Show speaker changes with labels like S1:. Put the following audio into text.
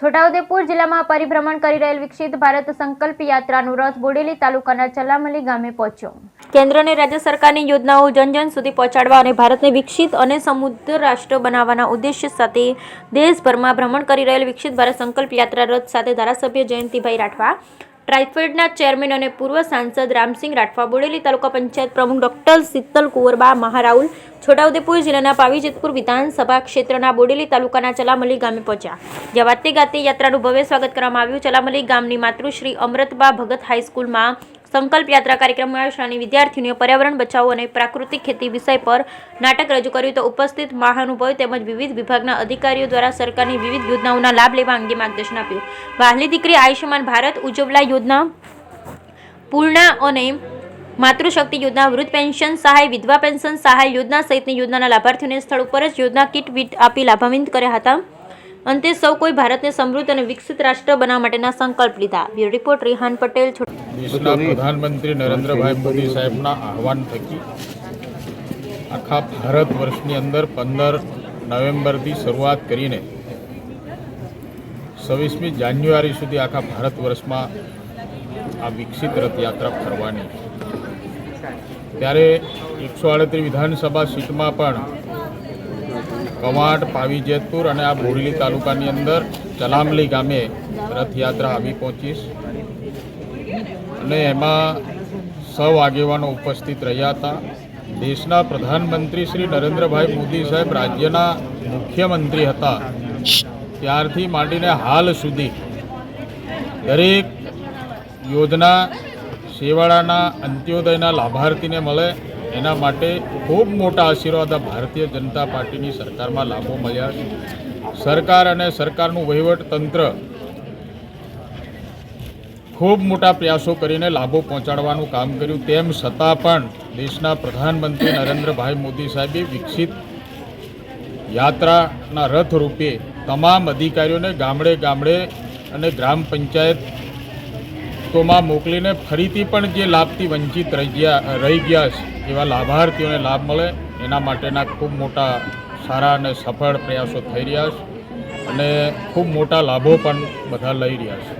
S1: છોટાઉદેપુર જિલ્લામાં પરિભ્રમણ કરી રહેલ વિકસિત ભારત સંકલ્પ યાત્રાનો રથ બોડેલી તાલુકાના ચલામલી ગામે પહોંચ્યો। કેન્દ્ર અને રાજ્ય સરકારની યોજનાઓ જન સુધી પહોંચાડવા અને ભારતને વિકસિત અને સમૃદ્ધ રાષ્ટ્ર બનાવવાના ઉદ્દેશ્ય સાથે દેશભરમાં ભ્રમણ કરી રહેલ વિકસિત ભારત સંકલ્પ યાત્રા રથ સાથે ધારાસભ્ય જયંતિભાઈ રાઠવા, ટ્રાઇફેડના ચેરમેન અને પૂર્વ સાંસદ રામસિંહ રાઠવા, બોડેલી તાલુકા પંચાયત પ્રમુખ ડોક્ટર શીતલ કુંવરબા મહારાઉલ છોટાઉદેપુર જિલ્લાના પાવીજેતપુર વિધાનસભા ક્ષેત્રના બોડેલી તાલુકાના ચલામલી ગામે પહોંચ્યા, જ્યાં વાતે ગાતે યાત્રાનું ભવ્ય સ્વાગત કરવામાં આવ્યું। ચલામલી ગામની માતૃશ્રી અમૃતબા ભગત હાઈસ્કૂલમાં સંકલ્પ યાત્રા કાર્યક્રમમાં શાળાની વિદ્યાર્થીઓએ પર્યાવરણ બચાવો અને પ્રાકૃતિક ખેતી વિષય પર નાટક રજૂ કર્યું તો ઉપસ્થિત મહાનુભાવો તેમજ વિવિધ વિભાગના અધિકારીઓ દ્વારા સરકારની વિવિધ યોજનાઓના લાભ લેવા અંગે માર્ગદર્શન આપ્યું। વહાલી દીકરી આયુષ્યમાન ભારત ઉજ્જવલા યોજના, પૂર્ણા અને માતૃશક્તિ યોજના, વૃદ્ધ પેન્શન સહાય, વિધવા પેન્શન સહાય યોજના સહિતની યોજનાના લાભાર્થીઓને સ્થળ ઉપર જ યોજના કીટ આપી લાભાન્વિત કર્યા હતા। અંતે સૌ કોઈ ભારતને સમૃદ્ધ અને વિકસિત રાષ્ટ્ર બનાવવા માટેના સંકલ્પ લીધા। Bureau report Rehan Patel.
S2: દેશના પ્રધાનમંત્રી નરેન્દ્રભાઈ મોદી સાહેબના આહવાન થકી આખા ભારત વર્ષની અંદર 15 નવેમ્બરથી શરૂઆત કરીને 26મી જાન્યુઆરી સુધી આખા ભારત વર્ષમાં આ વિકસિત રથયાત્રા ફરવાની। ત્યારે 138 વિધાનસભા સીટમાં પણ કવાંટ, પાવીજેતપુર અને આ બોડેલી તાલુકાની અંદર ચલામલી ગામે રથયાત્રા આવી પહોંચી અને એમાં સૌ આગેવાનો ઉપસ્થિત રહ્યા હતા। દેશના પ્રધાનમંત્રી શ્રી નરેન્દ્રભાઈ મોદી સાહેબ રાજ્યના મુખ્યમંત્રી હતા ત્યારથી માંડીને હાલ સુધી દરેક યોજના શેવાળાના અંત્યોદયના લાભાર્થીને મળે એના માટે ખૂબ મોટા આશીર્વાદ ભારતીય જનતા પાર્ટીની સરકારમાં લાભો મળ્યા છે। સરકાર અને સરકારનું વહીવટતંત્ર ખૂબ મોટા પ્રયાસો કરીને લાભો પહોંચાડવાનું કામ કર્યું। તેમ છતાં પણ દેશના પ્રધાનમંત્રી નરેન્દ્રભાઈ મોદી સાહેબે વિકસિત યાત્રાના રથ રૂપે તમામ અધિકારીઓને ગામડે ગામડે અને ગ્રામ પંચાયતોમાં મોકલીને ફરીથી પણ જે લાભથી વંચિત રહી ગયા છે એવા લાભાર્થીઓને લાભ મળે એના માટેના ખૂબ મોટા સારા અને સફળ પ્રયાસો થઈ રહ્યા છે અને ખૂબ મોટા લાભો પણ બધા લઈ રહ્યા છે।